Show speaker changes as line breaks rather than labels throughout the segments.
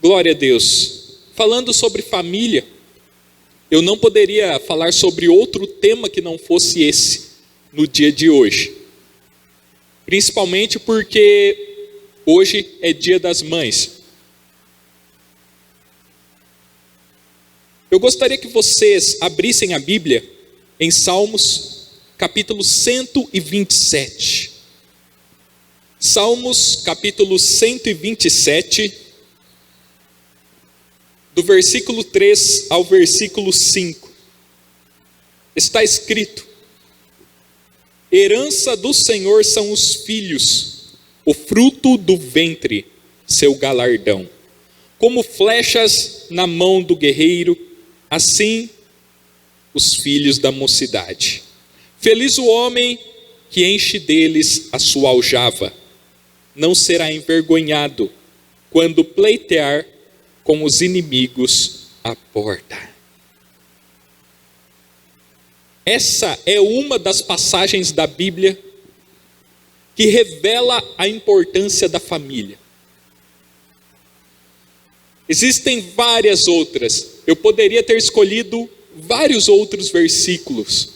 Glória a Deus. Falando sobre família, eu não poderia falar sobre outro tema que não fosse esse no dia de hoje. Principalmente porque hoje é Dia das Mães. Eu gostaria que vocês abrissem a Bíblia em Salmos, capítulo 127. Salmos, capítulo 127, do versículo 3 ao versículo 5. Está escrito: herança do Senhor são os filhos, o fruto do ventre, seu galardão. Como flechas na mão do guerreiro, assim os filhos da mocidade. Feliz o homem que enche deles a sua aljava. Não será envergonhado quando pleitear com os inimigos à porta. Essa é uma das passagens da Bíblia que revela a importância da família. Existem várias outras. Eu poderia ter escolhido vários outros versículos,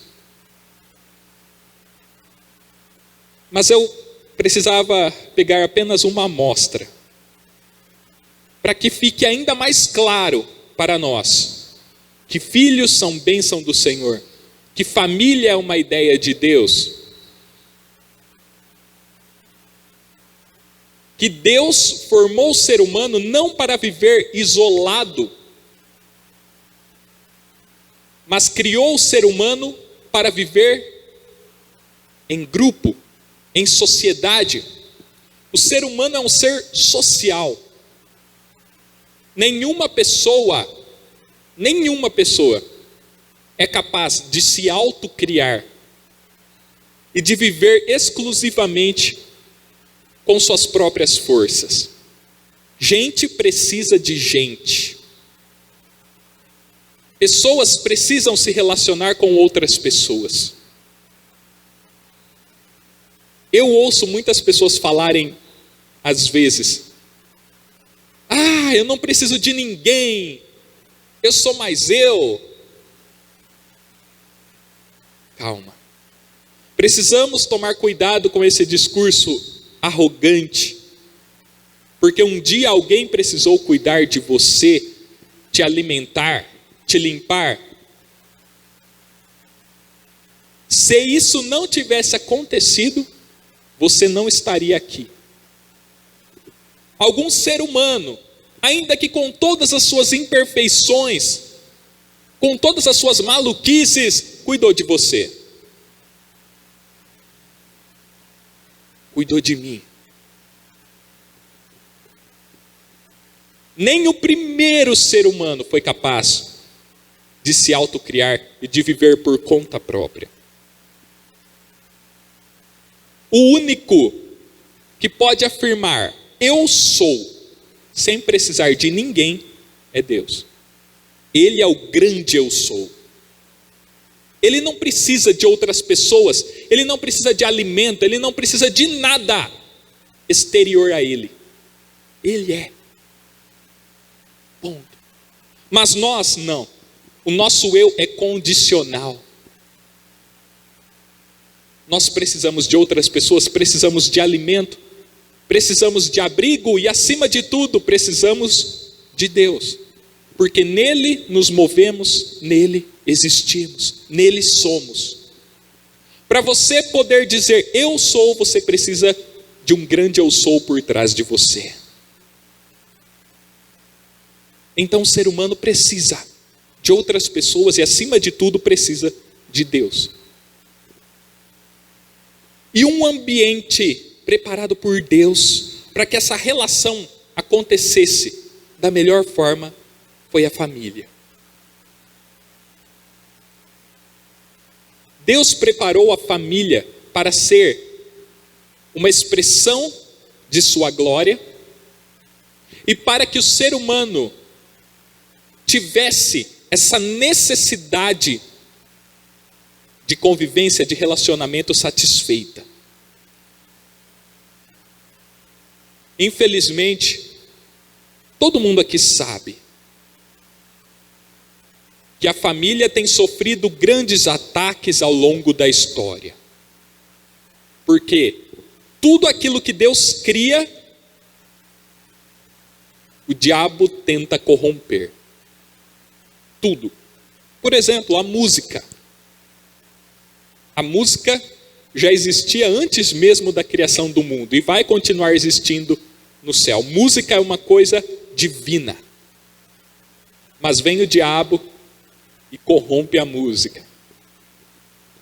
mas eu precisava pegar apenas uma amostra, para que fique ainda mais claro para nós que filhos são bênção do Senhor, que família é uma ideia de Deus, que Deus formou o ser humano não para viver isolado, mas criou o ser humano para viver em grupo, em sociedade. O ser humano é um ser social. Nenhuma pessoa é capaz de se autocriar e de viver exclusivamente com suas próprias forças. Gente precisa de gente. Pessoas precisam se relacionar com outras pessoas. Eu ouço muitas pessoas falarem, às vezes: eu não preciso de ninguém, eu sou mais eu. Calma. Precisamos tomar cuidado com esse discurso arrogante, porque um dia alguém precisou cuidar de você, te alimentar, te limpar. Se isso não tivesse acontecido, você não estaria aqui. Algum ser humano, ainda que com todas as suas imperfeições, com todas as suas maluquices, cuidou de você. Cuidou de mim. Nem o primeiro ser humano foi capaz de se autocriar e de viver por conta própria. O único que pode afirmar eu sou, sem precisar de ninguém, é Deus. Ele é o grande eu sou. Ele não precisa de outras pessoas, ele não precisa de alimento, ele não precisa de nada exterior a ele. Ele é. Ponto. Mas nós não. O nosso eu é condicional. Nós precisamos de outras pessoas, precisamos de alimento, precisamos de abrigo e, acima de tudo, precisamos de Deus. Porque nele nos movemos, nele existimos, nele somos. Para você poder dizer eu sou, você precisa de um grande eu sou por trás de você. Então o ser humano precisa de outras pessoas e, acima de tudo, precisa de Deus. E um ambiente preparado por Deus para que essa relação acontecesse da melhor forma foi a família. Deus preparou a família para ser uma expressão de sua glória e para que o ser humano tivesse essa necessidade de convivência, de relacionamento satisfeita. Infelizmente, Todo mundo aqui sabe que a família tem sofrido grandes ataques ao longo da história. Porque tudo aquilo que Deus cria, o diabo tenta corromper. Tudo. Por exemplo, a música. A música já existia antes mesmo da criação do mundo e vai continuar existindo no céu. Música é uma coisa divina. Mas vem o diabo e corrompe a música.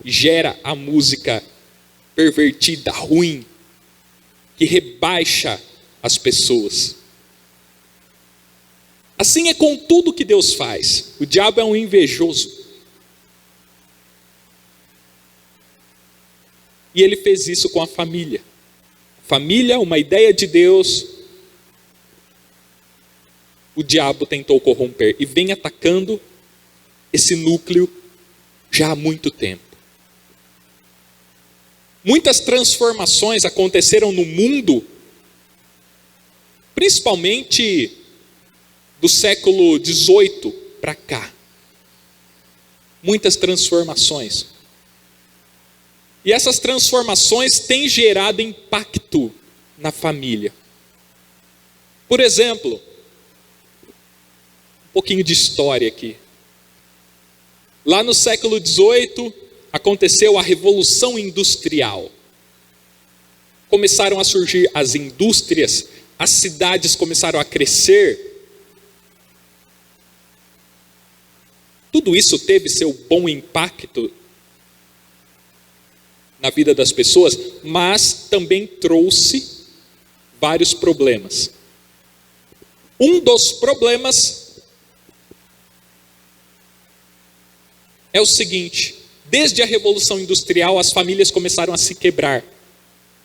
E gera a música pervertida, ruim, que rebaixa as pessoas. Assim é com tudo que Deus faz. O diabo é um invejoso. E ele fez isso com a família. Família, uma ideia de Deus, o diabo tentou corromper e vem atacando esse núcleo já há muito tempo. Muitas transformações aconteceram no mundo, principalmente do século XVIII para cá. Muitas transformações. E essas transformações têm gerado impacto na família. Por exemplo, um pouquinho de história aqui. Lá no século XVIII, aconteceu a Revolução Industrial. Começaram a surgir as indústrias, as cidades começaram a crescer. Tudo isso teve seu bom impacto na vida das pessoas, mas também trouxe vários problemas. Um dos problemas é o seguinte: desde a Revolução Industrial, as famílias começaram a se quebrar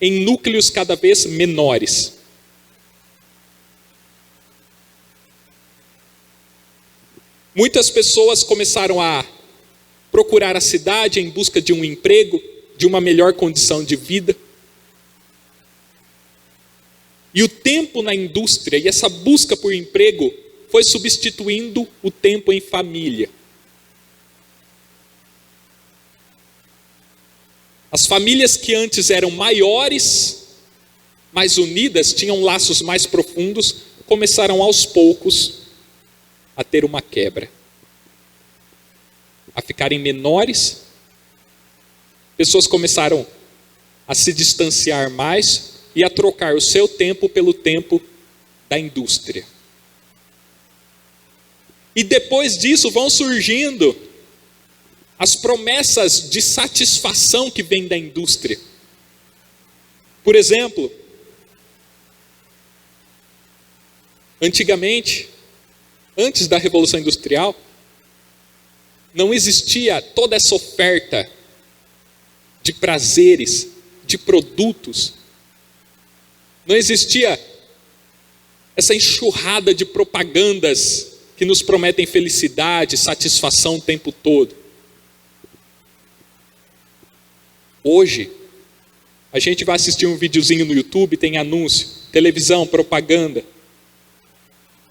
em núcleos cada vez menores. Muitas pessoas começaram a procurar a cidade em busca de um emprego, de uma melhor condição de vida. E o tempo na indústria e essa busca por emprego foi substituindo o tempo em família. As famílias que antes eram maiores, mais unidas, tinham laços mais profundos, começaram aos poucos a ter uma quebra, a ficarem menores. Pessoas começaram a se distanciar mais e a trocar o seu tempo pelo tempo da indústria. E depois disso vão surgindo as promessas de satisfação que vêm da indústria. Por exemplo, antigamente, antes da Revolução Industrial, não existia toda essa oferta de prazeres, de produtos. Não existia essa enxurrada de propagandas que nos prometem felicidade, satisfação o tempo todo. Hoje, a gente vai assistir um videozinho no YouTube, tem anúncio, televisão, propaganda.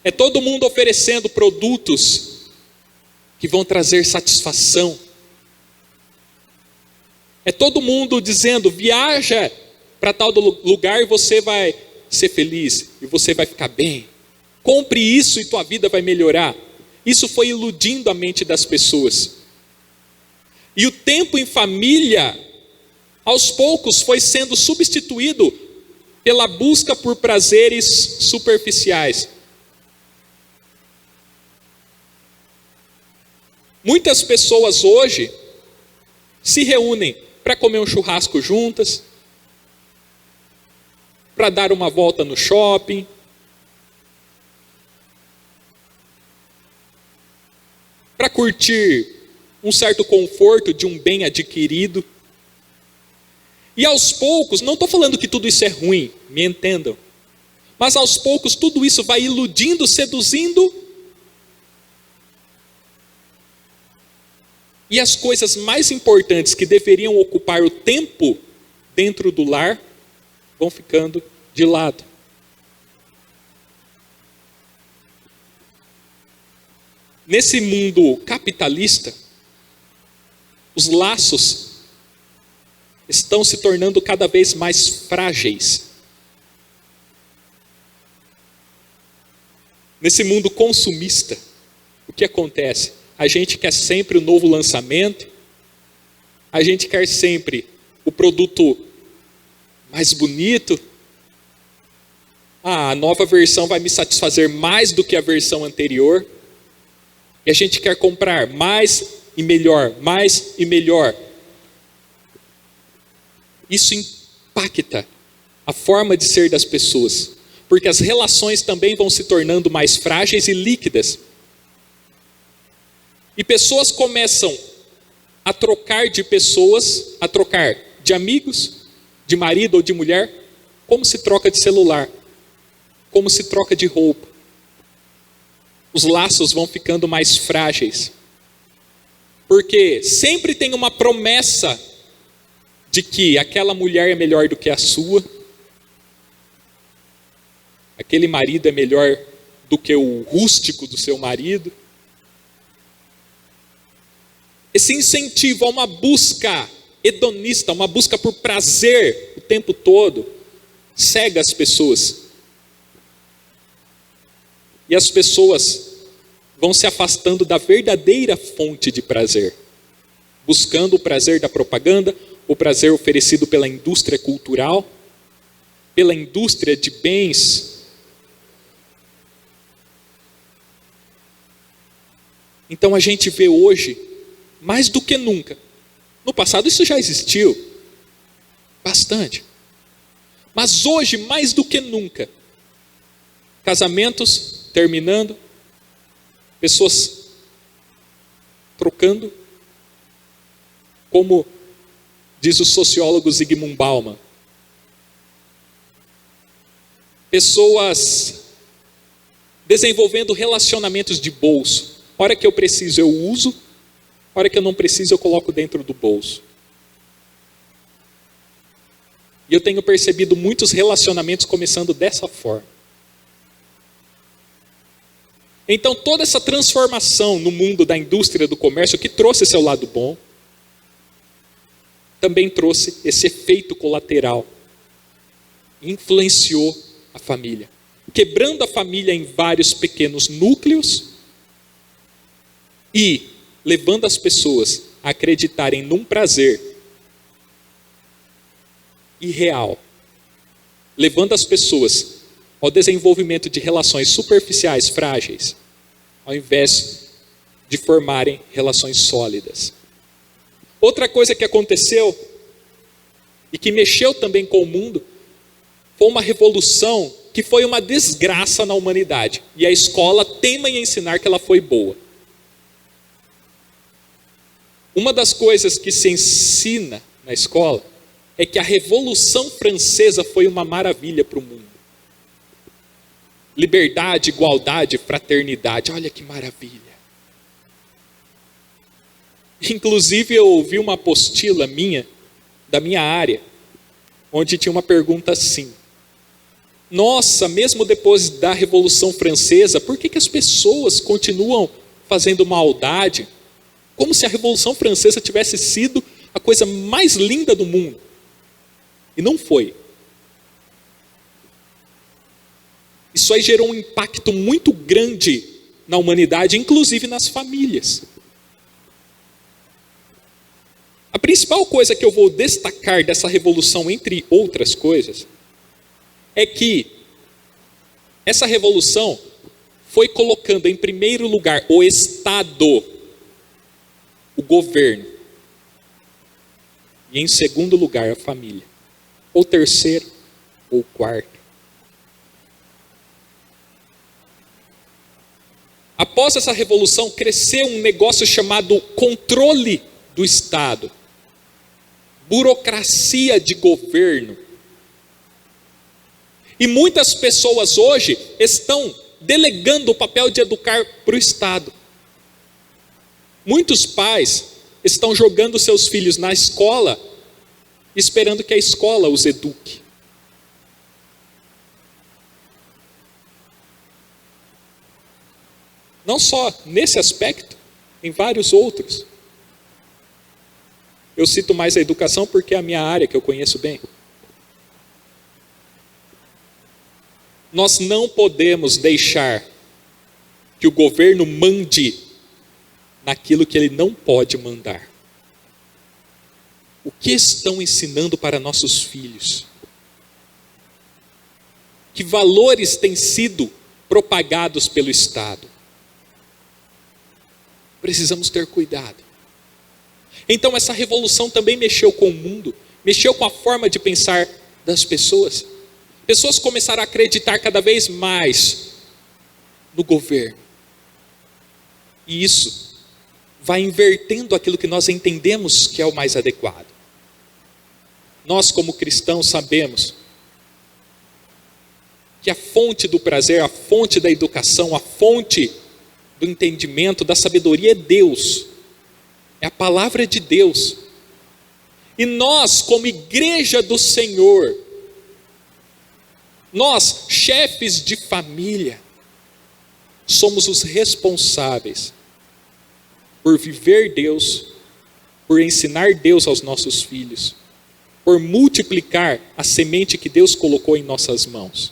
É todo mundo oferecendo produtos que vão trazer satisfação. É todo mundo dizendo, viaja para tal lugar e você vai ser feliz, e você vai ficar bem. Compre isso e tua vida vai melhorar. Isso foi iludindo a mente das pessoas. E o tempo em família, aos poucos, foi sendo substituído pela busca por prazeres superficiais. Muitas pessoas hoje se reúnem para comer um churrasco juntas, para dar uma volta no shopping, para curtir um certo conforto de um bem adquirido. E aos poucos, não estou falando que tudo isso é ruim, me entendam, mas aos poucos tudo isso vai iludindo, seduzindo, e as coisas mais importantes que deveriam ocupar o tempo dentro do lar vão ficando de lado. Nesse mundo capitalista, os laços estão se tornando cada vez mais frágeis. Nesse mundo consumista, o que acontece? A gente quer sempre o novo lançamento, a gente quer sempre o produto mais bonito. A nova versão vai me satisfazer mais do que a versão anterior. E a gente quer comprar mais e melhor, mais e melhor. Isso impacta a forma de ser das pessoas, porque as relações também vão se tornando mais frágeis e líquidas. E pessoas começam a trocar de pessoas, a trocar de amigos, de marido ou de mulher, como se troca de celular, como se troca de roupa. Os laços vão ficando mais frágeis, porque sempre tem uma promessa de que aquela mulher é melhor do que a sua, aquele marido é melhor do que o rústico do seu marido. Esse incentivo a uma busca hedonista, uma busca por prazer o tempo todo, cega as pessoas. E as pessoas vão se afastando da verdadeira fonte de prazer, buscando o prazer da propaganda, o prazer oferecido pela indústria cultural, pela indústria de bens. Então a gente vê hoje, mais do que nunca, no passado isso já existiu, bastante, mas hoje mais do que nunca, casamentos terminando, pessoas trocando, como diz o sociólogo Zygmunt Bauman, pessoas desenvolvendo relacionamentos de bolso. Hora que eu preciso eu uso, hora que eu não preciso eu coloco dentro do bolso. E eu tenho percebido muitos relacionamentos começando dessa forma. Então toda essa transformação no mundo da indústria do comércio, que trouxe seu lado bom, também trouxe esse efeito colateral, influenciou a família, quebrando a família em vários pequenos núcleos e levando as pessoas a acreditarem num prazer irreal, levando as pessoas ao desenvolvimento de relações superficiais, frágeis, ao invés de formarem relações sólidas. Outra coisa que aconteceu e que mexeu também com o mundo foi uma revolução que foi uma desgraça na humanidade. E a escola teima em ensinar que ela foi boa. Uma das coisas que se ensina na escola é que a Revolução Francesa foi uma maravilha para o mundo. Liberdade, igualdade, fraternidade, olha que maravilha. Inclusive eu ouvi uma apostila minha, da minha área, onde tinha uma pergunta assim: nossa, mesmo depois da Revolução Francesa, por que as pessoas continuam fazendo maldade? Como se a Revolução Francesa tivesse sido a coisa mais linda do mundo. E não foi. Isso aí gerou um impacto muito grande na humanidade, inclusive nas famílias. A principal coisa que eu vou destacar dessa revolução, entre outras coisas, é que essa revolução foi colocando em primeiro lugar o Estado, o governo, e em segundo lugar a família, ou terceiro, ou quarto. Após essa revolução, cresceu um negócio chamado controle do Estado, burocracia de governo. E muitas pessoas hoje estão delegando o papel de educar para o Estado. Muitos pais estão jogando seus filhos na escola, esperando que a escola os eduque. Não só nesse aspecto, em vários outros. Eu cito mais a educação porque é a minha área que eu conheço bem. Nós não podemos deixar que o governo mande naquilo que ele não pode mandar. O que estão ensinando para nossos filhos? Que valores têm sido propagados pelo Estado? Precisamos ter cuidado. Então essa revolução também mexeu com o mundo, mexeu com a forma de pensar das pessoas. Pessoas começaram a acreditar cada vez mais no governo. E isso vai invertendo aquilo que nós entendemos que é o mais adequado. Nós, como cristãos, sabemos que a fonte do prazer, a fonte da educação, a fonte do entendimento, da sabedoria é Deus. É a palavra de Deus. E nós, como igreja do Senhor, nós, chefes de família, somos os responsáveis por viver Deus, por ensinar Deus aos nossos filhos, por multiplicar a semente que Deus colocou em nossas mãos.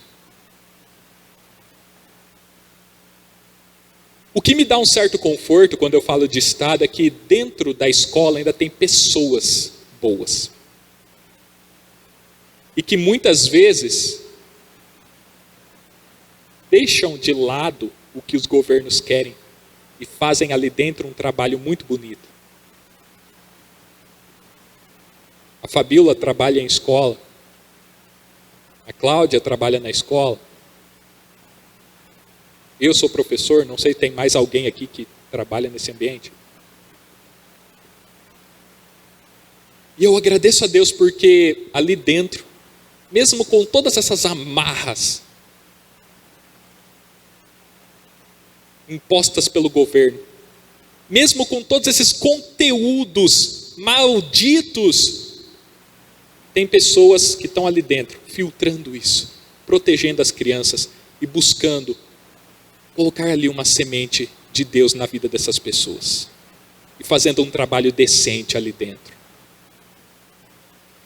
O que me dá um certo conforto quando eu falo de Estado é que dentro da escola ainda tem pessoas boas. E que muitas vezes deixam de lado o que os governos querem e fazem ali dentro um trabalho muito bonito. A Fabíola trabalha em escola. A Cláudia trabalha na escola. Eu sou professor, não sei se tem mais alguém aqui que trabalha nesse ambiente. E eu agradeço a Deus porque ali dentro, mesmo com todas essas amarras impostas pelo governo, mesmo com todos esses conteúdos malditos, tem pessoas que estão ali dentro, filtrando isso, protegendo as crianças e buscando colocar ali uma semente de Deus na vida dessas pessoas. E fazendo um trabalho decente ali dentro.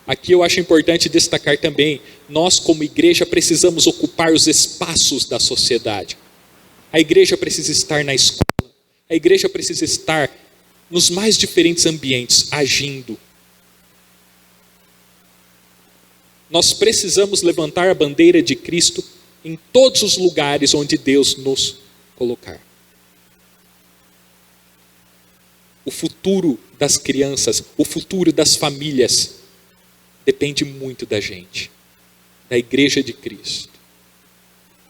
Aqui eu acho importante destacar também, nós como igreja precisamos ocupar os espaços da sociedade. A igreja precisa estar na escola. A igreja precisa estar nos mais diferentes ambientes, agindo. Nós precisamos levantar a bandeira de Cristo em todos os lugares onde Deus nos colocar. O futuro das crianças, o futuro das famílias, depende muito da gente, da igreja de Cristo.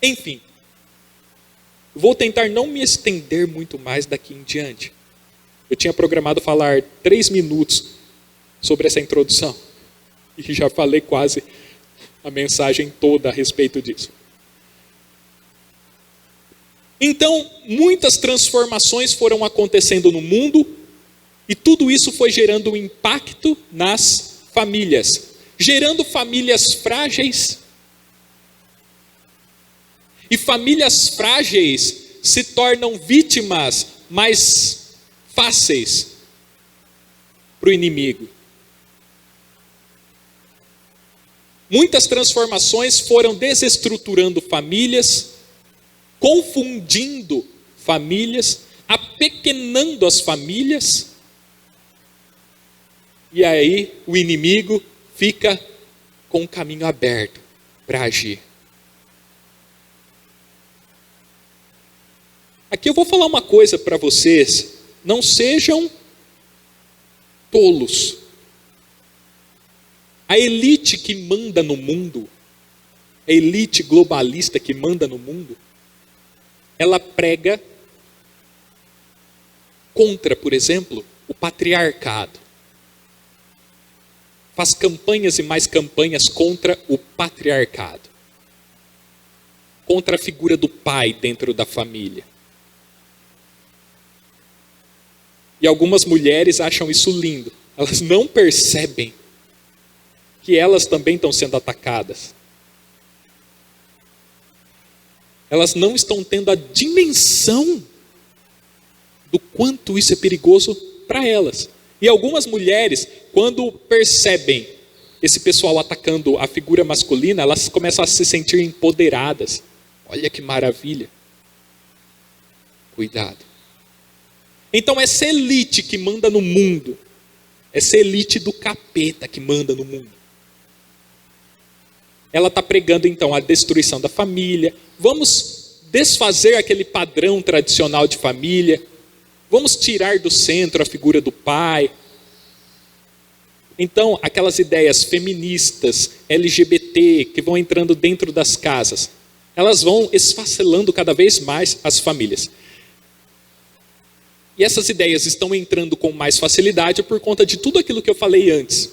Enfim, vou tentar não me estender muito mais daqui em diante. Eu tinha programado falar 3 minutos sobre essa introdução, e já falei quase a mensagem toda a respeito disso. Então, muitas transformações foram acontecendo no mundo, e tudo isso foi gerando um impacto nas famílias, gerando famílias frágeis. E famílias frágeis se tornam vítimas mais fáceis para o inimigo. Muitas transformações foram desestruturando famílias, confundindo famílias, apequenando as famílias, e aí o inimigo fica com o caminho aberto para agir. Aqui eu vou falar uma coisa para vocês, não sejam tolos. A elite que manda no mundo, a elite globalista que manda no mundo, ela prega contra, por exemplo, o patriarcado. Faz campanhas e mais campanhas contra o patriarcado. Contra a figura do pai dentro da família. E algumas mulheres acham isso lindo. Elas não percebem que elas também estão sendo atacadas. Elas não estão tendo a dimensão do quanto isso é perigoso para elas. E algumas mulheres, quando percebem esse pessoal atacando a figura masculina, elas começam a se sentir empoderadas. Olha que maravilha. Cuidado. Então essa elite que manda no mundo, essa elite do capeta que manda no mundo, ela está pregando então a destruição da família. Vamos desfazer aquele padrão tradicional de família. Vamos tirar do centro a figura do pai. Então, aquelas ideias feministas, LGBT, que vão entrando dentro das casas, elas vão esfacelando cada vez mais as famílias. E essas ideias estão entrando com mais facilidade por conta de tudo aquilo que eu falei antes.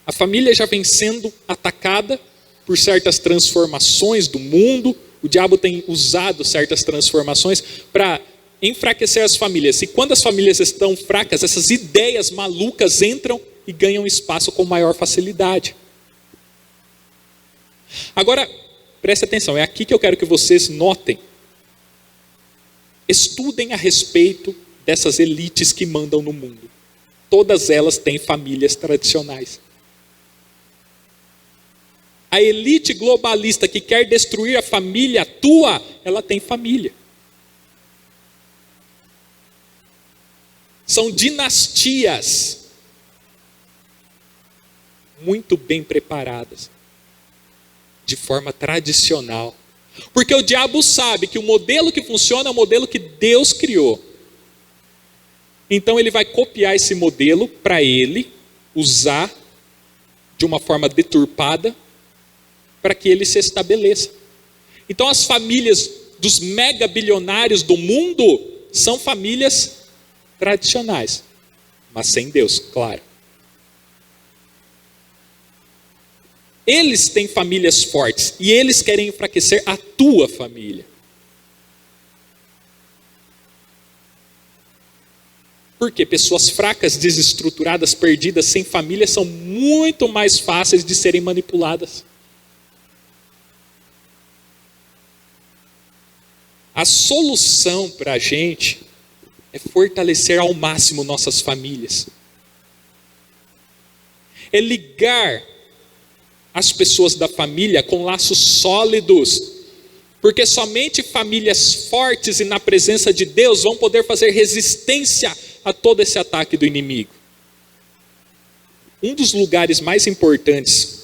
A família já vem sendo atacada por certas transformações do mundo. O diabo tem usado certas transformações para enfraquecer as famílias. E quando as famílias estão fracas, essas ideias malucas entram e ganham espaço com maior facilidade. Agora, preste atenção, é aqui que eu quero que vocês notem. Estudem a respeito dessas elites que mandam no mundo. Todas elas têm famílias tradicionais. A elite globalista que quer destruir a família tua, ela tem família. São dinastias muito bem preparadas, de forma tradicional. Porque o diabo sabe que o modelo que funciona é o modelo que Deus criou. Então ele vai copiar esse modelo para ele usar de uma forma deturpada para que ele se estabeleça. Então as famílias dos mega bilionários do mundo são famílias tradicionais, mas sem Deus, claro. Eles têm famílias fortes e eles querem enfraquecer a tua família. Porque pessoas fracas, desestruturadas, perdidas, sem família, são muito mais fáceis de serem manipuladas. A solução para a gente é fortalecer ao máximo nossas famílias. É ligar as pessoas da família com laços sólidos, porque somente famílias fortes e na presença de Deus vão poder fazer resistência a todo esse ataque do inimigo. Um dos lugares mais importantes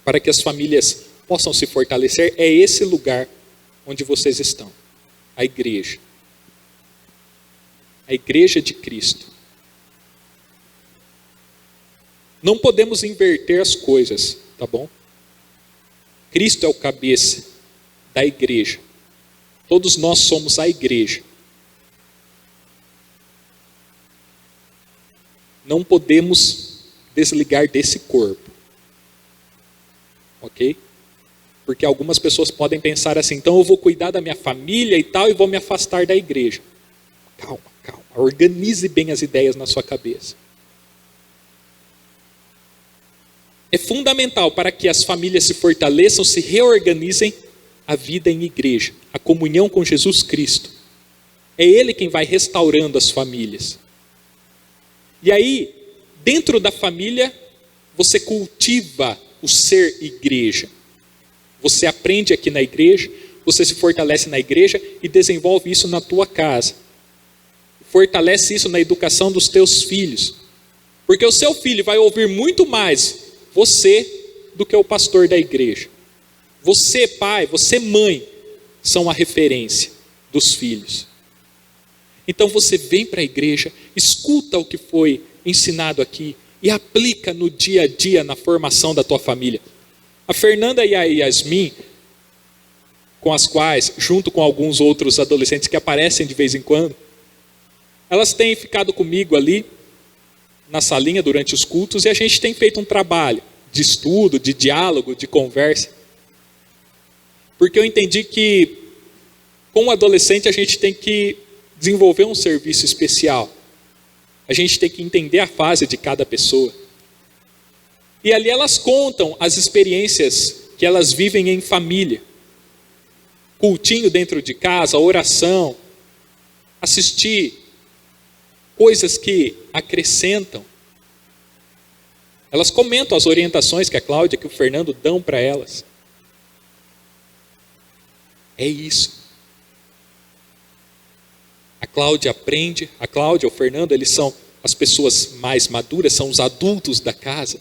para que as famílias possam se fortalecer é esse lugar onde vocês estão, a igreja. A igreja de Cristo. Não podemos inverter as coisas, tá bom? Cristo é o cabeça da igreja. Todos nós somos a igreja. Não podemos desligar desse corpo. Ok? Porque algumas pessoas podem pensar assim, então eu vou cuidar da minha família e tal, e vou me afastar da igreja. Calma, calma. Organize bem as ideias na sua cabeça. É fundamental para que as famílias se fortaleçam, se reorganizem a vida em igreja, a comunhão com Jesus Cristo. É Ele quem vai restaurando as famílias. E aí, dentro da família, você cultiva o ser igreja. Você aprende aqui na igreja, você se fortalece na igreja e desenvolve isso na tua casa. Fortalece isso na educação dos teus filhos. Porque o seu filho vai ouvir muito mais você do que o pastor da igreja. Você, pai, você, mãe, são a referência dos filhos. Então você vem para a igreja, escuta o que foi ensinado aqui e aplica no dia a dia na formação da tua família. A Fernanda e a Yasmin, com as quais, junto com alguns outros adolescentes que aparecem de vez em quando, elas têm ficado comigo ali na salinha durante os cultos e a gente tem feito um trabalho de estudo, de diálogo, de conversa. Porque eu entendi que com o adolescente a gente tem que desenvolver um serviço especial. A gente tem que entender a fase de cada pessoa. E ali elas contam as experiências que elas vivem em família. Cultinho dentro de casa, oração. assistir coisas que acrescentam. Elas comentam as orientações que a Cláudia, que o Fernando dão para elas. É isso. A Cláudia aprende, a Cláudia, o Fernando, eles são as pessoas mais maduras, são os adultos da casa.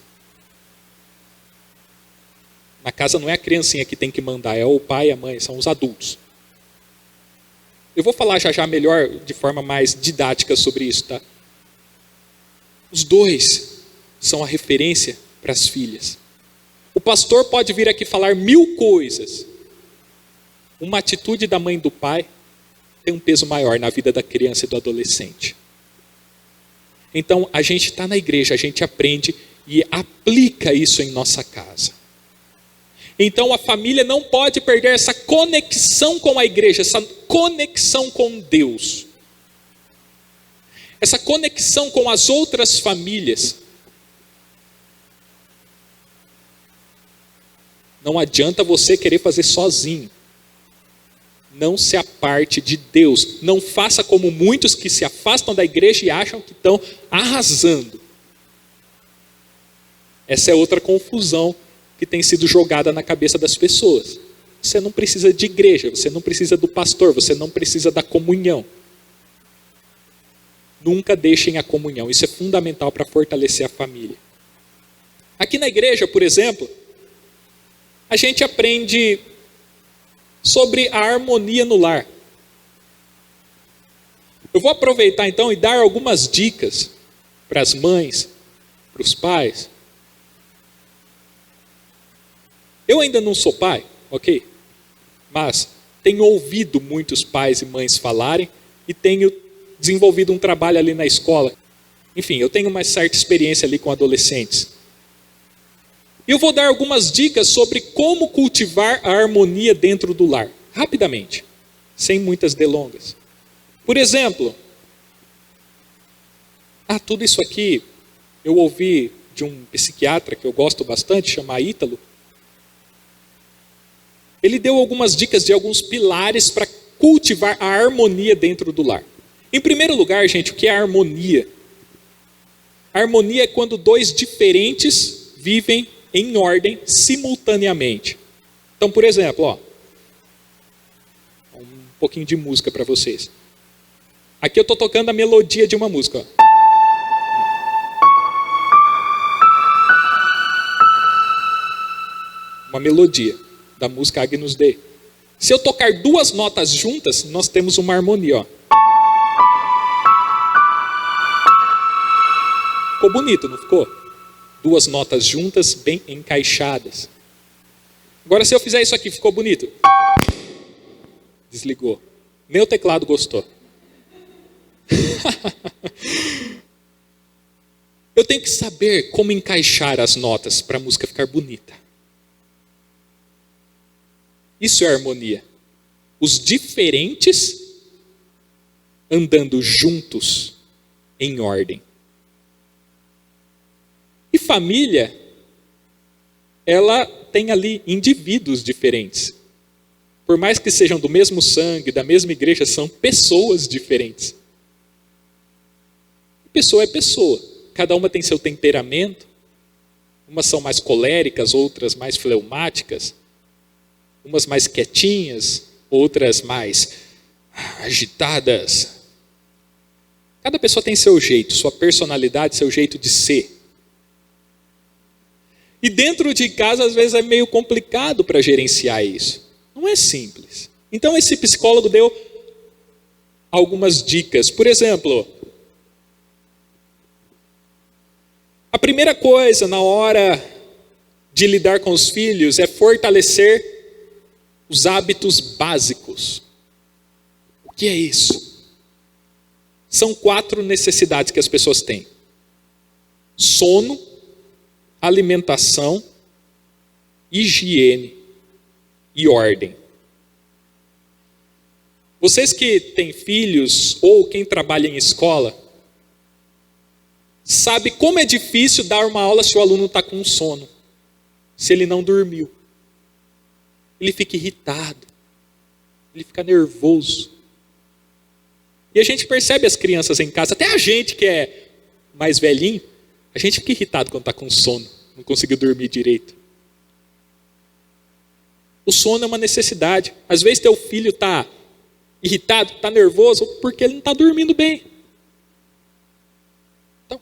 Na casa não é a criancinha que tem que mandar, é o pai e a mãe, são os adultos. Eu vou falar já melhor, de forma mais didática sobre isso, tá? Os dois são a referência para as filhas. O pastor pode vir aqui falar 1000 coisas. Uma atitude da mãe e do pai tem um peso maior na vida da criança e do adolescente. Então, a gente está na igreja, a gente aprende e aplica isso em nossa casa. Então, a família não pode perder essa conexão com a igreja, essa conexão com Deus. Essa conexão com as outras famílias. Não adianta você querer fazer sozinho. Não se aparte de Deus. Não faça como muitos que se afastam da igreja e acham que estão arrasando. Essa é outra confusão que tem sido jogada na cabeça das pessoas. Você não precisa de igreja, você não precisa do pastor, você não precisa da comunhão. Nunca deixem a comunhão, isso é fundamental para fortalecer a família. Aqui na igreja, por exemplo, a gente aprende sobre a harmonia no lar. Eu vou aproveitar então e dar algumas dicas para as mães, para os pais. Eu ainda não sou pai, ok? Mas tenho ouvido muitos pais e mães falarem e tenho desenvolvido um trabalho ali na escola. Enfim, eu tenho uma certa experiência ali com adolescentes. E eu vou dar algumas dicas sobre como cultivar a harmonia dentro do lar, rapidamente, sem muitas delongas. Por exemplo, tudo isso aqui eu ouvi de um psiquiatra que eu gosto bastante, chama Ítalo. Ele deu algumas dicas de alguns pilares para cultivar a harmonia dentro do lar. Em primeiro lugar, gente, o que é a harmonia? A harmonia é quando dois diferentes vivem em ordem simultaneamente. Então, por exemplo, um pouquinho de música para vocês. Aqui eu estou tocando a melodia de uma música. Uma melodia da música Agnus Dei. Se eu tocar 2 notas juntas, nós temos uma harmonia. Ficou bonito, não ficou? 2 notas juntas, bem encaixadas. Agora, se eu fizer isso aqui, ficou bonito? Desligou. Nem o teclado gostou. Eu tenho que saber como encaixar as notas para a música ficar bonita. Isso é harmonia. Os diferentes andando juntos em ordem. E família, ela tem ali indivíduos diferentes. Por mais que sejam do mesmo sangue, da mesma igreja, são pessoas diferentes. Pessoa é pessoa. Cada uma tem seu temperamento. Umas são mais coléricas, outras mais fleumáticas. Umas mais quietinhas, outras mais agitadas. Cada pessoa tem seu jeito, sua personalidade, seu jeito de ser. E dentro de casa, às vezes, é meio complicado para gerenciar isso. Não é simples. Então, esse psicólogo deu algumas dicas. Por exemplo, a primeira coisa na hora de lidar com os filhos é fortalecer os hábitos básicos. O que é isso? São 4 necessidades que as pessoas têm: sono, alimentação, higiene e ordem. Vocês que têm filhos ou quem trabalha em escola, sabe como é difícil dar uma aula se o aluno está com sono, se ele não dormiu. Ele fica irritado, ele fica nervoso. E a gente percebe as crianças em casa, até a gente que é mais velhinho, a gente fica irritado quando está com sono, não conseguiu dormir direito. O sono é uma necessidade. Às vezes teu filho está irritado, está nervoso, porque ele não está dormindo bem. Então,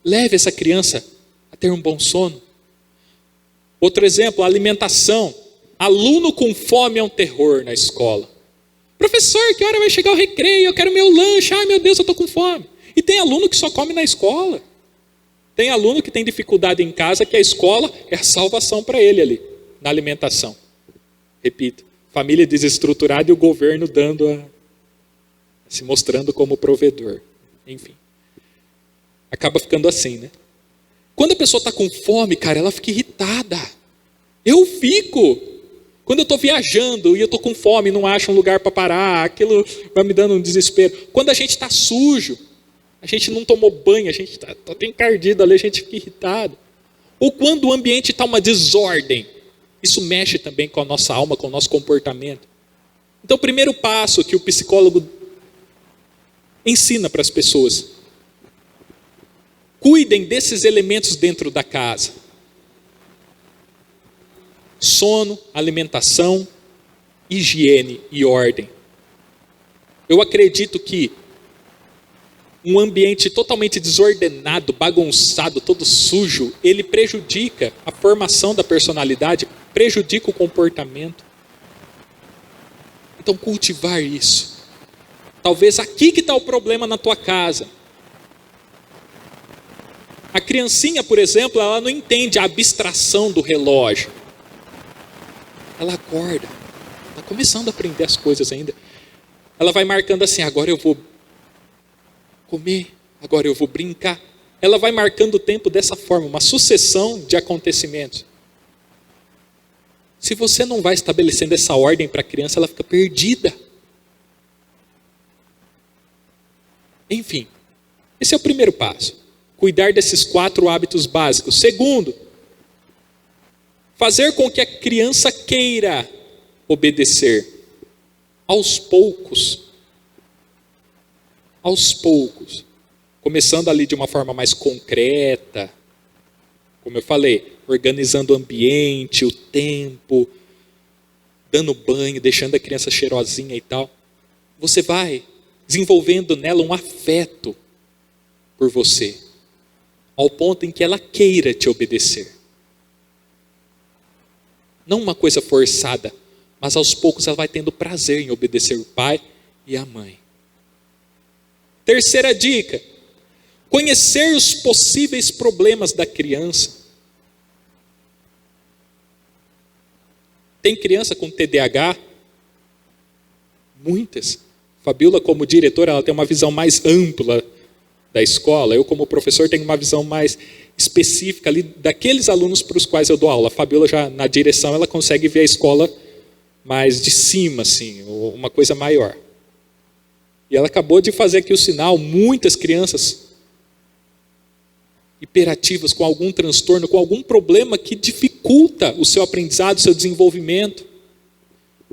leve essa criança a ter um bom sono. Outro exemplo, a alimentação. Aluno com fome é um terror na escola. Professor, que hora vai chegar o recreio? Eu quero meu lanche. Ai meu Deus, eu estou com fome. E tem aluno que só come na escola. Tem aluno que tem dificuldade em casa, que a escola é a salvação para ele ali, na alimentação. Repito, família desestruturada e o governo se mostrando como provedor. Enfim, acaba ficando assim, né? Quando a pessoa está com fome, cara, ela fica irritada. Eu fico. Quando eu estou viajando e eu estou com fome, não acho um lugar para parar, aquilo vai me dando um desespero. Quando a gente está sujo, a gente não tomou banho, a gente está encardido ali, a gente fica irritado. Ou quando o ambiente está uma desordem, isso mexe também com a nossa alma, com o nosso comportamento. Então, o primeiro passo que o psicólogo ensina para as pessoas: cuidem desses elementos dentro da casa. Sono, alimentação, higiene e ordem. Eu acredito que um ambiente totalmente desordenado, bagunçado, todo sujo, ele prejudica a formação da personalidade, prejudica o comportamento. Então, cultivar isso. Talvez aqui que está o problema na tua casa. A criancinha, por exemplo, ela não entende a abstração do relógio. Ela acorda, está começando a aprender as coisas ainda. Ela vai marcando assim: agora eu vou comer, agora eu vou brincar. Ela vai marcando o tempo dessa forma, uma sucessão de acontecimentos. Se você não vai estabelecendo essa ordem para a criança, ela fica perdida. Enfim, esse é o primeiro passo. Cuidar desses 4 hábitos básicos. Segundo, fazer com que a criança queira obedecer. Aos poucos. Aos poucos. Começando ali de uma forma mais concreta. Como eu falei, organizando o ambiente, o tempo, dando banho, deixando a criança cheirosinha e tal. Você vai desenvolvendo nela um afeto por você, ao ponto em que ela queira te obedecer. Não uma coisa forçada, mas aos poucos ela vai tendo prazer em obedecer o pai e a mãe. Terceira dica: conhecer os possíveis problemas da criança. Tem criança com TDAH? Muitas. Fabiola, como diretora, ela tem uma visão mais ampla da escola. Eu, como professor, tenho uma visão mais específica ali daqueles alunos para os quais eu dou aula. A Fabiola, já na direção, ela consegue ver a escola mais de cima, assim, uma coisa maior. E ela acabou de fazer aqui o sinal: muitas crianças hiperativas, com algum transtorno, com algum problema que dificulta o seu aprendizado, o seu desenvolvimento.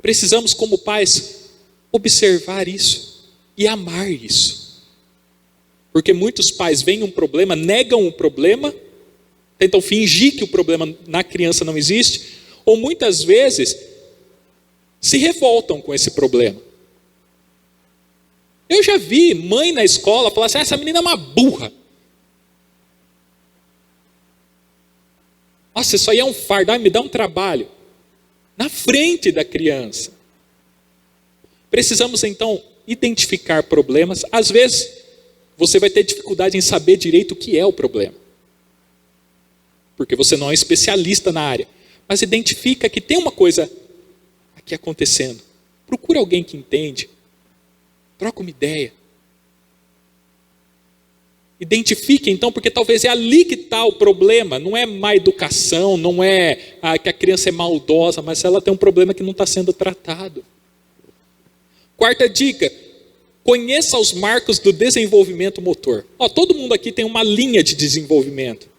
Precisamos, como pais, observar isso e amar isso. Porque muitos pais veem um problema, negam o problema, tentam fingir que o problema na criança não existe, ou muitas vezes se revoltam com esse problema. Eu já vi mãe na escola falar assim: essa menina é uma burra. Nossa, isso aí é um fardo, me dá um trabalho. Na frente da criança. Precisamos então identificar problemas. Às vezes, você vai ter dificuldade em saber direito o que é o problema. Porque você não é especialista na área. Mas identifica que tem uma coisa aqui acontecendo. Procura alguém que entende. Troca uma ideia. Identifique então, porque talvez é ali que está o problema. Não é má educação, não é que a criança é maldosa, mas ela tem um problema que não está sendo tratado. Quarta dica: conheça os marcos do desenvolvimento motor. Todo mundo aqui tem uma linha de desenvolvimento.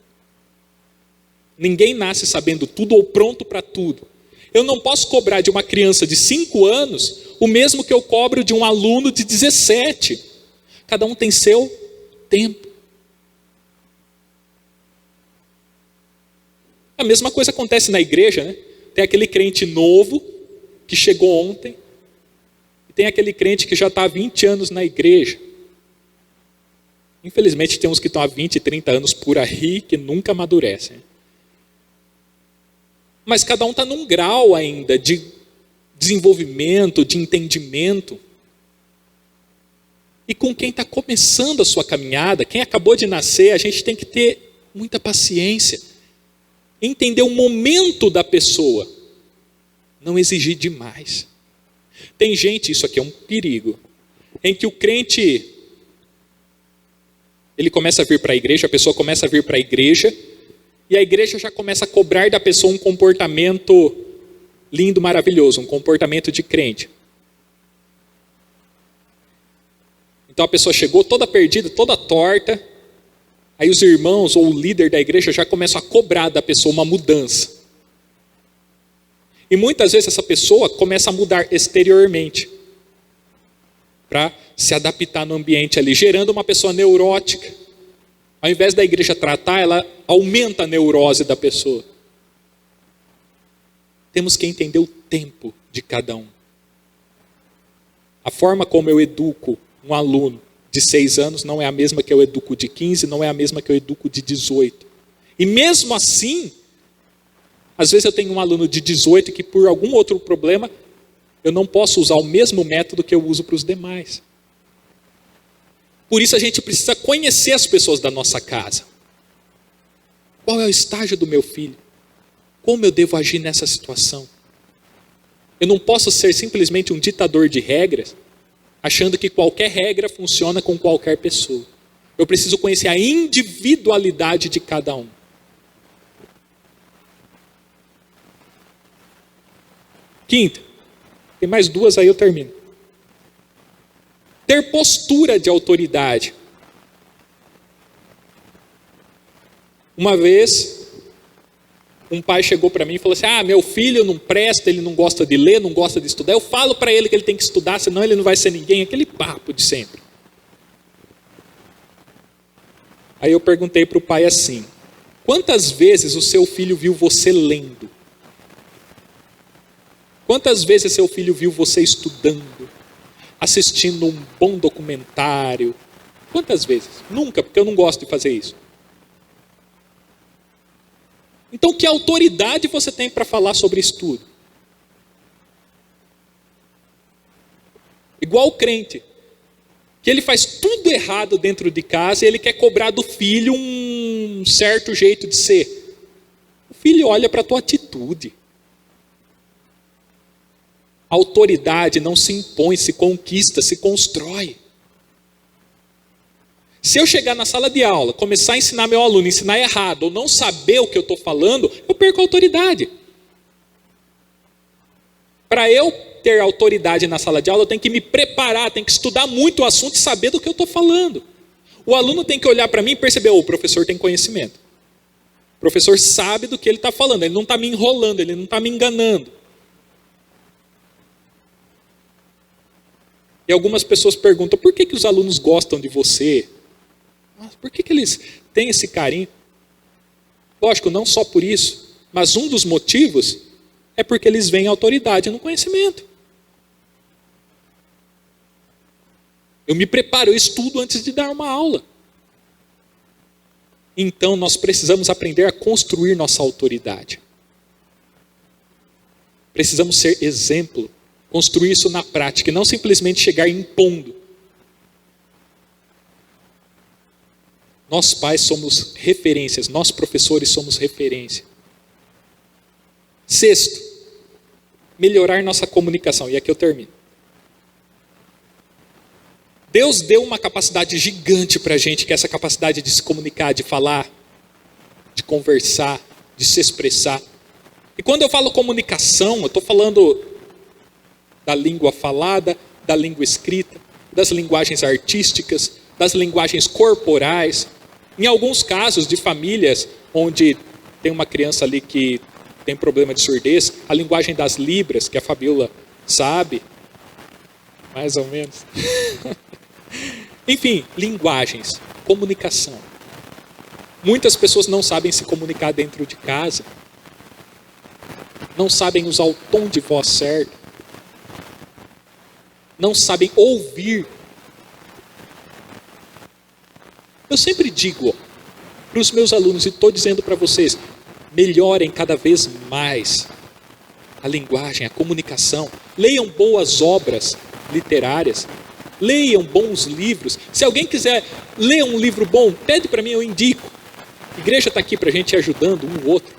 Ninguém nasce sabendo tudo ou pronto para tudo. Eu não posso cobrar de uma criança de 5 anos o mesmo que eu cobro de um aluno de 17. Cada um tem seu tempo. A mesma coisa acontece na igreja, né? Tem aquele crente novo que chegou ontem, e tem aquele crente que já está há 20 anos na igreja. Infelizmente tem uns que estão há 20, 30 anos por aí que nunca amadurecem. Mas cada um está num grau ainda de desenvolvimento, de entendimento. E com quem está começando a sua caminhada, quem acabou de nascer, a gente tem que ter muita paciência. Entender o momento da pessoa. Não exigir demais. Tem gente, isso aqui é um perigo, em que o crente, ele começa a vir para a igreja, a pessoa começa a vir para a igreja, e a igreja já começa a cobrar da pessoa um comportamento lindo, maravilhoso, um comportamento de crente. Então a pessoa chegou toda perdida, toda torta, aí os irmãos ou o líder da igreja já começam a cobrar da pessoa uma mudança. E muitas vezes essa pessoa começa a mudar exteriormente, para se adaptar no ambiente ali, gerando uma pessoa neurótica. Ao invés da igreja tratar, ela aumenta a neurose da pessoa. Temos que entender o tempo de cada um. A forma como eu educo um aluno de 6 anos não é a mesma que eu educo de 15, não é a mesma que eu educo de 18. E mesmo assim, às vezes eu tenho um aluno de 18 que por algum outro problema, eu não posso usar o mesmo método que eu uso para os demais. Por isso a gente precisa conhecer as pessoas da nossa casa. Qual é o estágio do meu filho? Como eu devo agir nessa situação? Eu não posso ser simplesmente um ditador de regras, achando que qualquer regra funciona com qualquer pessoa. Eu preciso conhecer a individualidade de cada um. Quinta, tem mais 2 aí eu termino. Ter postura de autoridade. Uma vez, um pai chegou para mim e falou assim, meu filho não presta, ele não gosta de ler, não gosta de estudar. Eu falo para ele que ele tem que estudar, senão ele não vai ser ninguém. Aquele papo de sempre. Aí eu perguntei para o pai assim, quantas vezes o seu filho viu você lendo? Quantas vezes seu filho viu você estudando, assistindo um bom documentário? Quantas vezes? Nunca, porque eu não gosto de fazer isso. Então, que autoridade você tem para falar sobre estudo? Igual o crente, que ele faz tudo errado dentro de casa e ele quer cobrar do filho um certo jeito de ser. O filho olha para a tua atitude. A autoridade não se impõe, se conquista, se constrói. Se eu chegar na sala de aula, começar a ensinar meu aluno, ensinar errado, ou não saber o que eu estou falando, eu perco a autoridade. Para eu ter autoridade na sala de aula, eu tenho que me preparar, tenho que estudar muito o assunto e saber do que eu estou falando. O aluno tem que olhar para mim e perceber, o professor tem conhecimento. O professor sabe do que ele está falando, ele não está me enrolando, ele não está me enganando. E algumas pessoas perguntam, por que os alunos gostam de você? Por que eles têm esse carinho? Lógico, não só por isso, mas um dos motivos é porque eles veem autoridade no conhecimento. Eu me preparo, eu estudo antes de dar uma aula. Então nós precisamos aprender a construir nossa autoridade. Precisamos ser exemplo. Construir isso na prática e não simplesmente chegar impondo. Nós pais somos referências, nós professores somos referência. 6º, melhorar nossa comunicação. E aqui eu termino. Deus deu uma capacidade gigante para a gente, que é essa capacidade de se comunicar, de falar, de conversar, de se expressar. E quando eu falo comunicação, eu estou falando da língua falada, da língua escrita, das linguagens artísticas, das linguagens corporais. Em alguns casos de famílias onde tem uma criança ali que tem problema de surdez, a linguagem das libras, que a Fabiola sabe, Mais ou menos. Enfim, linguagens, comunicação. Muitas pessoas não sabem se comunicar dentro de casa. Não sabem usar o tom de voz certo. Não sabem ouvir. Eu sempre digo para os meus alunos, e estou dizendo para vocês, melhorem cada vez mais a linguagem, a comunicação. Leiam boas obras literárias. Leiam bons livros. Se alguém quiser ler um livro bom, pede para mim, eu indico. A igreja está aqui para a gente ir ajudando um ou outro.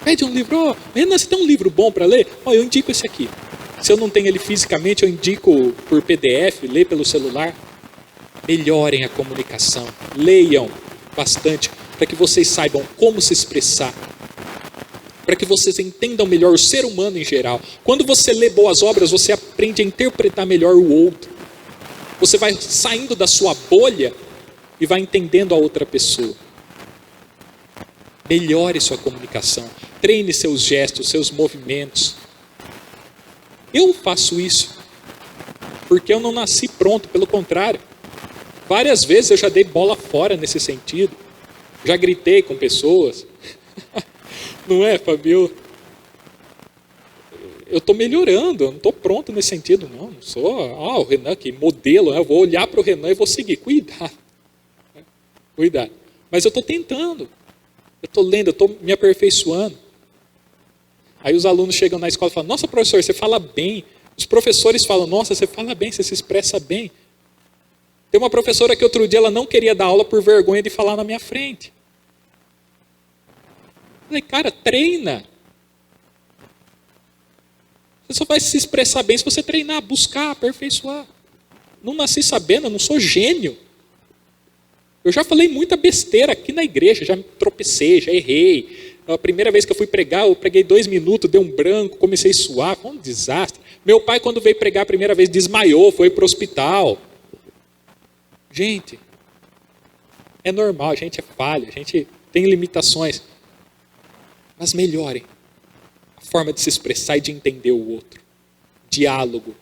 Pede um livro, Renan, você tem um livro bom para ler? Eu indico esse aqui. Se eu não tenho ele fisicamente, eu indico por PDF, lê pelo celular. Melhorem a comunicação, leiam bastante, para que vocês saibam como se expressar, para que vocês entendam melhor o ser humano em geral. Quando você lê boas obras, você aprende a interpretar melhor o outro. Você vai saindo da sua bolha e vai entendendo a outra pessoa. Melhore sua comunicação, treine seus gestos, seus movimentos. Eu faço isso, porque eu não nasci pronto, pelo contrário. Várias vezes eu já dei bola fora nesse sentido. Já gritei com pessoas. Não é, Fabio? Eu estou melhorando, eu não estou pronto nesse sentido. Não sou, o Renan que modelo. Eu vou olhar para o Renan e vou seguir. Cuidado. Mas eu estou tentando. Eu estou lendo, eu estou me aperfeiçoando. Aí os alunos chegam na escola e falam, nossa, professor, você fala bem. Os professores falam, nossa, você fala bem, você se expressa bem. Tem uma professora que outro dia ela não queria dar aula por vergonha de falar na minha frente. Eu falei, cara, treina. Você só vai se expressar bem se você treinar, buscar, aperfeiçoar. Não nasci sabendo, eu não sou gênio. Eu já falei muita besteira aqui na igreja, já me tropecei, já errei. A primeira vez que eu fui pregar, eu preguei 2 minutos, deu um branco, comecei a suar, foi um desastre. Meu pai, quando veio pregar a primeira vez, desmaiou, foi para o hospital. Gente, é normal, a gente é falha, a gente tem limitações. Mas melhorem a forma de se expressar e de entender o outro. Diálogo.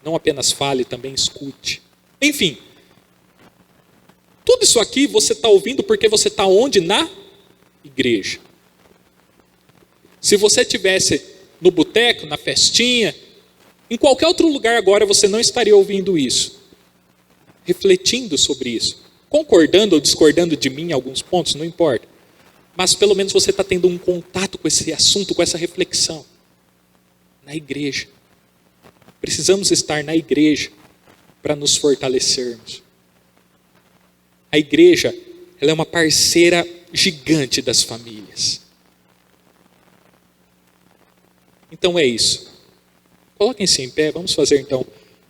Não apenas fale, também escute. Enfim, tudo isso aqui você está ouvindo porque você está onde? Na igreja. Se você estivesse no boteco, na festinha, em qualquer outro lugar agora você não estaria ouvindo isso. Refletindo sobre isso. Concordando ou discordando de mim em alguns pontos, não importa. Mas pelo menos você está tendo um contato com esse assunto, com essa reflexão. Na igreja. Precisamos estar na igreja para nos fortalecermos. A igreja, ela é uma parceira gigante das famílias. Então é isso. Coloquem-se em pé, vamos fazer então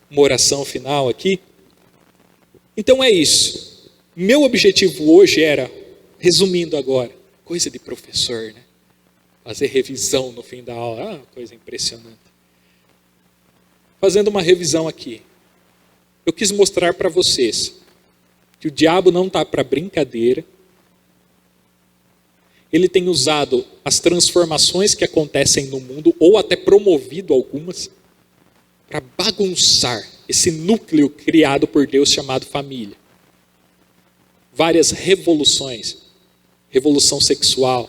uma oração final aqui. Então é isso. Meu objetivo hoje era, resumindo agora, coisa de professor, né? Fazer revisão no fim da aula, coisa impressionante. Fazendo uma revisão aqui. Eu quis mostrar para vocês que o diabo não está para brincadeira. Ele tem usado as transformações que acontecem no mundo, ou até promovido algumas, para bagunçar esse núcleo criado por Deus chamado família. Várias revoluções. Revolução sexual,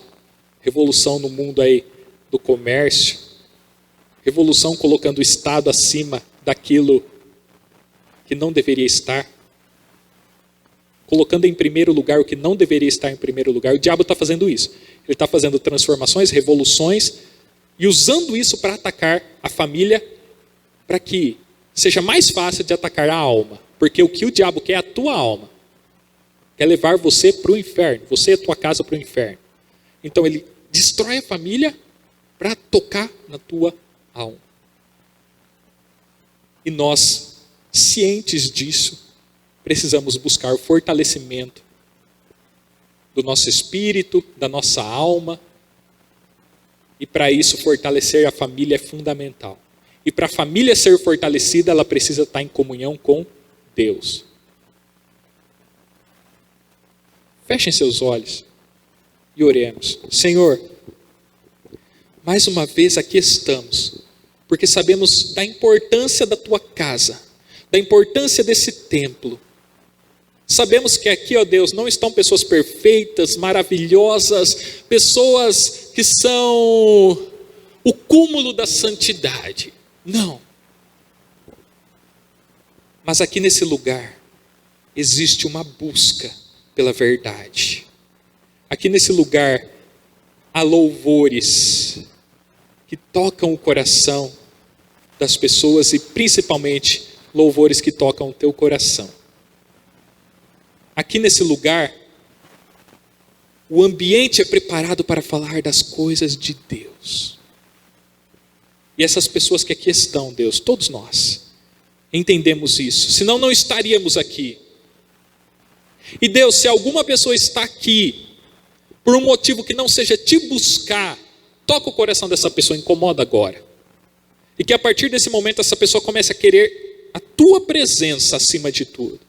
revolução no mundo aí do comércio, revolução colocando o Estado acima daquilo que não deveria estar, colocando em primeiro lugar o que não deveria estar em primeiro lugar. O diabo está fazendo isso. Ele está fazendo transformações, revoluções, e usando isso para atacar a família, para que seja mais fácil de atacar a alma. Porque o que o diabo quer é a tua alma. Quer levar você para o inferno, você e a tua casa para o inferno. Então ele destrói a família para tocar na tua alma. E nós, cientes disso, precisamos buscar o fortalecimento do nosso espírito, da nossa alma. E para isso, fortalecer a família é fundamental. E para a família ser fortalecida, ela precisa estar em comunhão com Deus. Fechem seus olhos e oremos. Senhor, mais uma vez aqui estamos, porque sabemos da importância da tua casa, da importância desse templo. Sabemos que aqui, ó Deus, não estão pessoas perfeitas, maravilhosas, pessoas que são o cúmulo da santidade. Não. Mas aqui nesse lugar existe uma busca pela verdade. Aqui nesse lugar há louvores que tocam o coração das pessoas e principalmente louvores que tocam o teu coração. Aqui nesse lugar, o ambiente é preparado para falar das coisas de Deus. E essas pessoas que aqui estão, Deus, todos nós, entendemos isso, senão não estaríamos aqui. E Deus, se alguma pessoa está aqui, por um motivo que não seja te buscar, toca o coração dessa pessoa, incomoda agora. E que a partir desse momento essa pessoa comece a querer a tua presença acima de tudo.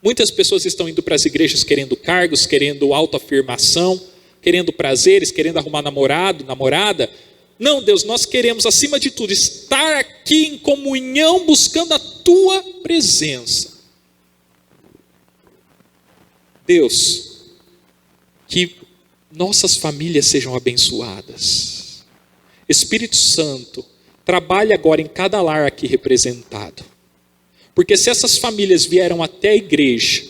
Muitas pessoas estão indo para as igrejas querendo cargos, querendo autoafirmação, querendo prazeres, querendo arrumar namorado, namorada. Não, Deus, nós queremos acima de tudo estar aqui em comunhão buscando a tua presença. Deus, que nossas famílias sejam abençoadas. Espírito Santo, trabalhe agora em cada lar aqui representado. Porque se essas famílias vieram até a igreja,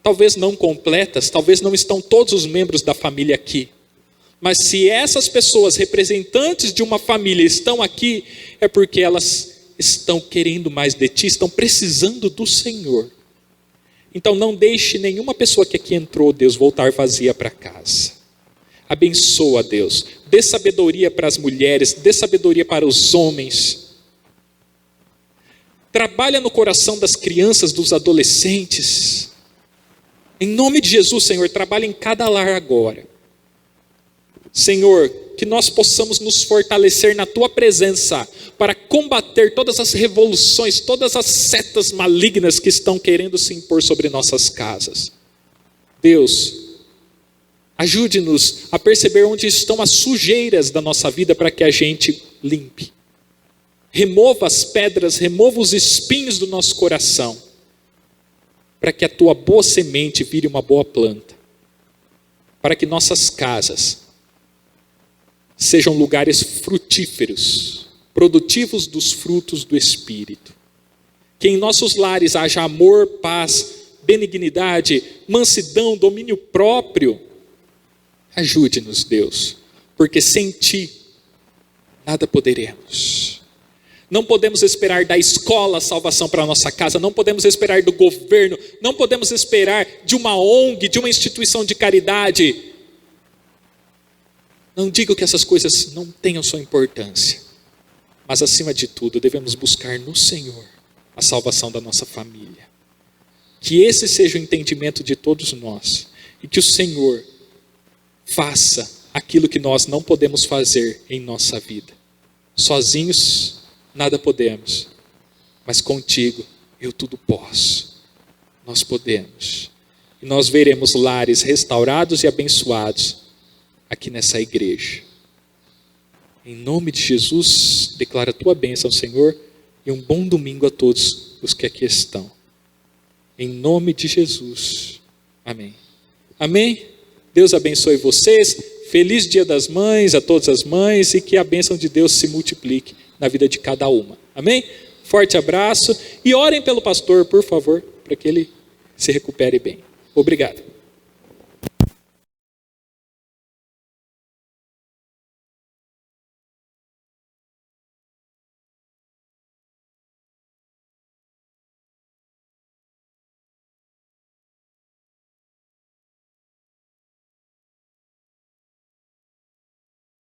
talvez não completas, talvez não estão todos os membros da família aqui, mas se essas pessoas, representantes de uma família, estão aqui, é porque elas estão querendo mais de ti, estão precisando do Senhor. Então não deixe nenhuma pessoa que aqui entrou, Deus, voltar vazia para casa. Abençoa, Deus, dê sabedoria para as mulheres, dê sabedoria para os homens. Trabalha no coração das crianças, dos adolescentes. Em nome de Jesus, Senhor, trabalha em cada lar agora. Senhor, que nós possamos nos fortalecer na tua presença para combater todas as revoluções, todas as setas malignas que estão querendo se impor sobre nossas casas. Deus, ajude-nos a perceber onde estão as sujeiras da nossa vida para que a gente limpe. Remova as pedras, remova os espinhos do nosso coração, para que a tua boa semente vire uma boa planta, para que nossas casas sejam lugares frutíferos, produtivos dos frutos do Espírito. Que em nossos lares haja amor, paz, benignidade, mansidão, domínio próprio. Ajude-nos, Deus, porque sem ti nada poderemos. Não podemos esperar da escola salvação para a nossa casa, não podemos esperar do governo, não podemos esperar de uma ONG, de uma instituição de caridade. Não digo que essas coisas não tenham sua importância, mas acima de tudo devemos buscar no Senhor a salvação da nossa família. Que esse seja o entendimento de todos nós e que o Senhor faça aquilo que nós não podemos fazer em nossa vida. Sozinhos nada podemos, mas contigo eu tudo posso. Nós podemos. E nós veremos lares restaurados e abençoados aqui nessa igreja. Em nome de Jesus, declara a tua bênção, Senhor, e um bom domingo a todos os que aqui estão. Em nome de Jesus. Amém. Amém? Deus abençoe vocês. Feliz Dia das Mães a todas as mães e que a bênção de Deus se multiplique na vida de cada uma. Amém? Forte abraço e orem pelo pastor, por favor, para que ele se recupere bem. Obrigado.